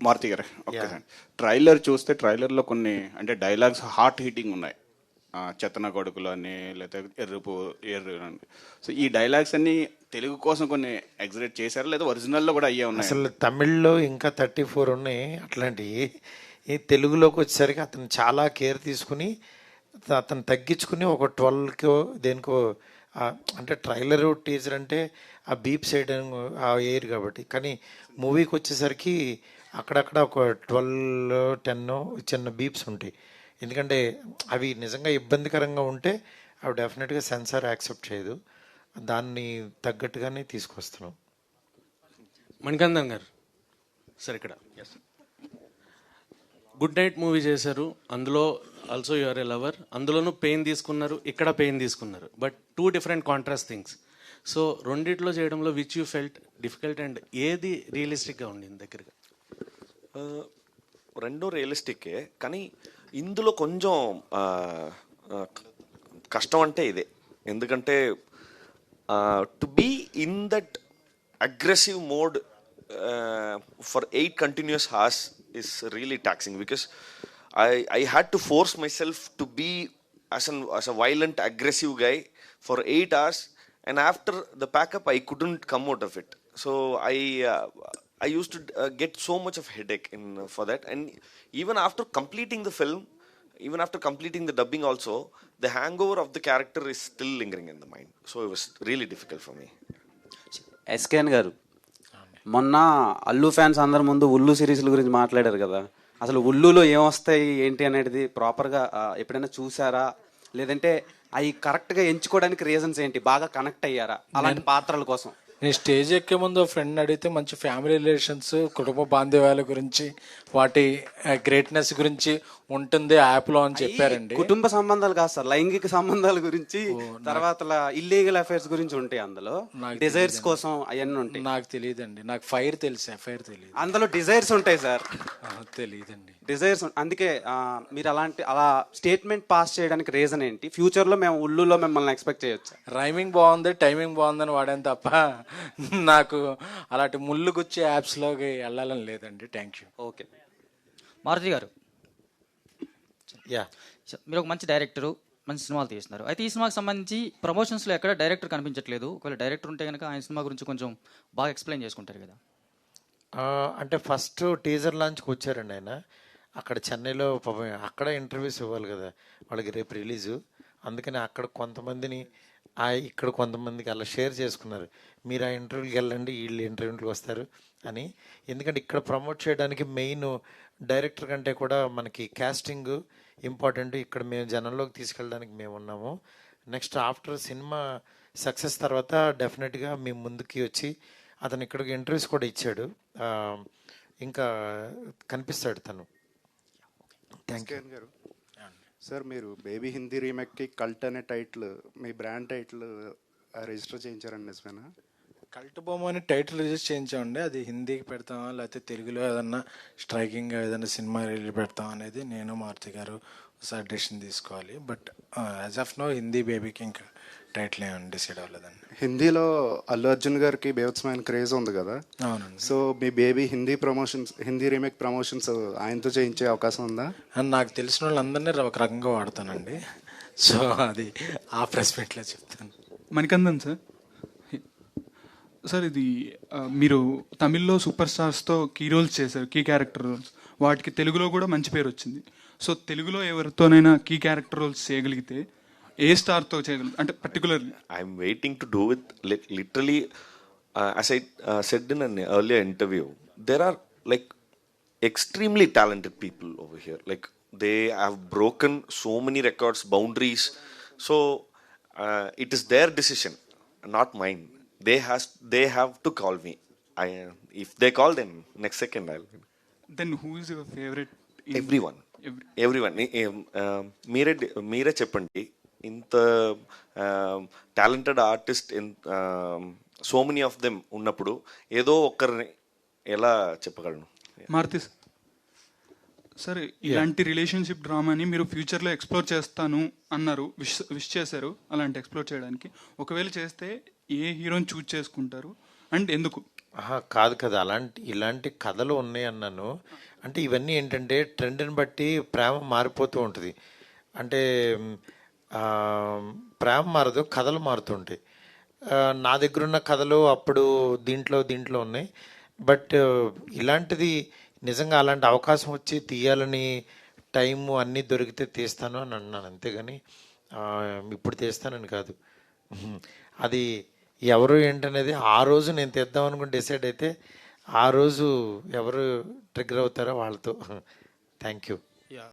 మారుతి గారు okay sir. Trailer చూస్తే ట్రైలర్లో కొన్ని అంటే డైలాగ్స్ హార్ట్ హీటింగ్ ఉన్నాయి. చెత్తన కొడుకులు అని లేకపోతే ఎర్రు అని. సో ఈ డైలాగ్స్ అన్ని తెలుగు కోసం కొన్ని ఎగ్జిక్యూట్ చేశారు లేదా ఒరిజినల్లో కూడా అయ్యే ఉన్నాయి? అసలు తమిళ్లో ఇంకా 34 ఉన్నాయి అట్లాంటివి. ఈ తెలుగులోకి వచ్చేసరికి అతను చాలా కేర్ తీసుకుని అతను తగ్గించుకుని ఒక 12కో దేనికో అంటే ట్రైలర్ టీజర్ అంటే ఆ బీప్ సైడ్ ఆ ఎయిర్ కాబట్టి, కానీ మూవీకి వచ్చేసరికి అక్కడక్కడ ఒక 12-10 చిన్న బీప్స్ ఉంటాయి. ఎందుకంటే అవి నిజంగా ఇబ్బందికరంగా ఉంటే అవి డెఫినెట్గా సెన్సార్ యాక్సెప్ట్ చేయదు. దాన్ని తగ్గట్టుగానే తీసుకొస్తున్నాం. మణికందన్ గారు సార్, ఇక్కడ గుడ్ నైట్ మూవీ చేశారు, అందులో ఆల్సో యువర్ ఏ లవర్, అందులోనూ పెయిన్ తీసుకున్నారు, ఇక్కడ పెయిన్ తీసుకున్నారు, but 2 different contrast things. So రెండిట్లో చేయడంలో which you felt difficult and ఏది రియలిస్టిక్గా ఉండింది దగ్గరగా? రెండు రియలిస్టిక్కే, కానీ ఇందులో కొంచెం కష్టం అంటే ఇదే. ఎందుకంటే to be in that aggressive mode for 8 continuous hours is really taxing, because I had to force myself to be as a violent, aggressive guy for 8 hours, and after the pack-up, I couldn't come out of it. So I used to get so much of headache for that, and even after completing the film, even after completing the dubbing also, the hangover of the character is still lingering in the mind. So it was really difficult for me. SKN గారు, మొన్న Allu fans అందరి ముందు ఉల్లు సిరీస్ల గురించి మాట్లాడారు కదా, అసలు ఉల్లులో ఏమొస్తాయి ఏంటి అనేది ప్రాపర్గా ఎప్పుడైనా చూసారా? లేదంటే అవి కరెక్ట్గా ఎంచుకోవడానికి రీజన్స్ ఏంటి? బాగా కనెక్ట్ అయ్యారా అలాంటి పాత్రల కోసం? నేను స్టేజ్ ఎక్కే ముందు ఫ్రెండ్ అడిగితే మంచి ఫ్యామిలీ రిలేషన్స్, కుటుంబ బాంధవ్యాల గురించి, వాటి గ్రేట్నెస్ గురించి ఉంటుంది యాప్లో అని చెప్పారండి. కుటుంబ సంబంధాలు కాదు సార్, లైంగిక సంబంధాల గురించి, తర్వాత ఇల్లీగల్ అఫైర్స్ గురించి ఉంటాయి అందులో, డిజైర్స్ కోసం అవన్నీ ఉంటాయి. నాకు తెలియదండి, నాకు ఫైర్ తెలుసు, ఎఫ్ఐఆర్ తెలియదు. అందులో డిజైర్స్ ఉంటాయి సార్. తెలియదండి డిజైర్స్. అందుకే మీరు అలా స్టేట్మెంట్ పాస్ చేయడానికి రీజన్ ఏంటి? ఫ్యూచర్లో మేము ఉల్లులో మిమ్మల్ని ఎక్స్పెక్ట్ చేయొచ్చు? రైమింగ్ బాగుంది, టైమింగ్ బాగుందని వాడాను తప్ప నాకు అలాంటి ముళ్ళు గుచ్చే యాప్స్లోకి వెళ్ళాలని లేదండి. Thank you. ఓకే. మారుతి గారు, యా, మీరు ఒక మంచి డైరెక్టరు, మంచి సినిమాలు తీస్తున్నారు. అయితే ఈ సినిమాకి సంబంధించి ప్రమోషన్స్లో ఎక్కడ డైరెక్టర్ కనిపించట్లేదు. ఒకవేళ డైరెక్టర్ ఉంటే కనుక ఆయన సినిమా గురించి కొంచెం బాగా ఎక్స్ప్లెయిన్ చేసుకుంటారు కదా. అంటే ఫస్ట్ టీజర్ లాంచ్కి వచ్చారండి ఆయన. అక్కడ చెన్నైలో పాపం అక్కడ ఇంటర్వ్యూస్ ఇవ్వాలి కదా వాళ్ళకి, రేపు రిలీజు. అందుకని అక్కడ కొంతమందిని ఇక్కడ కొంతమందికి అలా షేర్ చేసుకున్నారు, మీరు ఆ ఇంటర్వ్యూకి వెళ్ళండి, వీళ్ళు ఇంటర్వ్యూకి వస్తారు అని. ఎందుకంటే ఇక్కడ ప్రమోట్ చేయడానికి మెయిన్ డైరెక్టర్ కంటే కూడా మనకి కాస్టింగ్ ఇంపార్టెంట్. ఇక్కడ మేము జనంలోకి తీసుకెళ్ళడానికి మేము ఉన్నాము. నెక్స్ట్ ఆఫ్టర్ సినిమా సక్సెస్ తర్వాత డెఫినెట్గా మేము ముందుకి వచ్చి, అతను ఇక్కడికి ఇంటర్వ్యూస్ కూడా ఇచ్చాడు, ఇంకా కనిపిస్తాడు తను. థ్యాంక్ యూ గారు. సార్, మీరు బేబీ హిందీ రీమేక్కి కల్ట్ అనే టైటిల్, మీ బ్రాండ్ టైటిల్ రిజిస్టర్ చేయించారండి, నిజమేనా? కల్ట్ బొమ్మ అని టైటిల్ రిజిస్టర్ చేయించామండి. అది హిందీకి పెడతామా లేకపోతే తెలుగులో ఏదన్నా స్ట్రైకింగ్గా ఏదైనా సినిమా రిలీజ్ పెడతాం అనేది నేను మారుతి గారు ఒకసారి డెసిషన్ తీసుకోవాలి. But as of now Hindi బేబీకి ఇంకా టైటిల్ ఏమైనా డిసైడ్ అవ్వలేదండి. హిందీలో అల్లు అర్జున్ గారికి బేవత్సమైన క్రేజ్ ఉంది కదా. అవునండి. సో మీ బేబీ హిందీ రీమేక్ ప్రమోషన్స్ ఆయనతో చేయించే అవకాశం ఉందా? అని నాకు తెలిసిన వాళ్ళందరినీ ఒక రకంగా వాడతానండి. సో అది ఆ ప్రెస్ మీట్లో చెప్తాను. మణికందన్ సార్, ఇది మీరు తమిళ్లో సూపర్ స్టార్స్తో కీ రోల్స్ చేశారు, కీ క్యారెక్టర్ రోల్స్. వాటికి తెలుగులో కూడా మంచి పేరు వచ్చింది. సో తెలుగులో ఎవరితోనైనా కీ క్యారెక్టర్ రోల్స్ చేయగలిగితే ఏ స్టార్తో చేయగలరు అంటే particularly? I'm waiting to do it literally, as I said in an earlier interview, there are like extremely talented people over here. Like they have broken so many records, boundaries. So it is their decision, not mine. They have to call me. If they call, then next second I'll. Then who is your favorite? Everyone. మీరే చెప్పండి, ఇంత talented artist so many of them ఉన్నప్పుడు ఏదో ఒక్కరిని ఎలా చెప్పగలను? Maruti sir, ఇలాంటి relationship డ్రామాని మీరు ఫ్యూచర్లో ఎక్స్ప్లోర్ చేస్తాను అన్నారు, విష్ చేశారు అలాంటి ఎక్స్ప్లోర్ చేయడానికి. ఒకవేళ చేస్తే ఏ హీరోని చూజ్ చేసుకుంటారు అండ్ ఎందుకు? కాదు కదా, ఇలాంటి కథలు ఉన్నాయి అన్నాను. అంటే ఇవన్నీ ఏంటంటే ట్రెండ్ని బట్టి ప్రేమ మారిపోతూ ఉంటుంది. అంటే ఆ, ప్రేమ మారదు, కథలు మారుతుంటాయి. నా దగ్గర ఉన్న కథలు అప్పుడు దీంట్లో ఉన్నాయి. బట్ ఇలాంటిది నిజంగా అలాంటి అవకాశం వచ్చి తీయాలని టైము అన్నీ దొరికితే తీస్తాను అని అన్నాను. అంతేగాని ఇప్పుడు తీస్తానని కాదు. అది ఎవరు ఏంటనేది ఆ రోజు నేను తీద్దాం అనుకుని డిసైడ్ అయితే ఆ రోజు ఎవరు ట్రిగ్గర్ అవుతారో వాళ్ళతో. Thank you.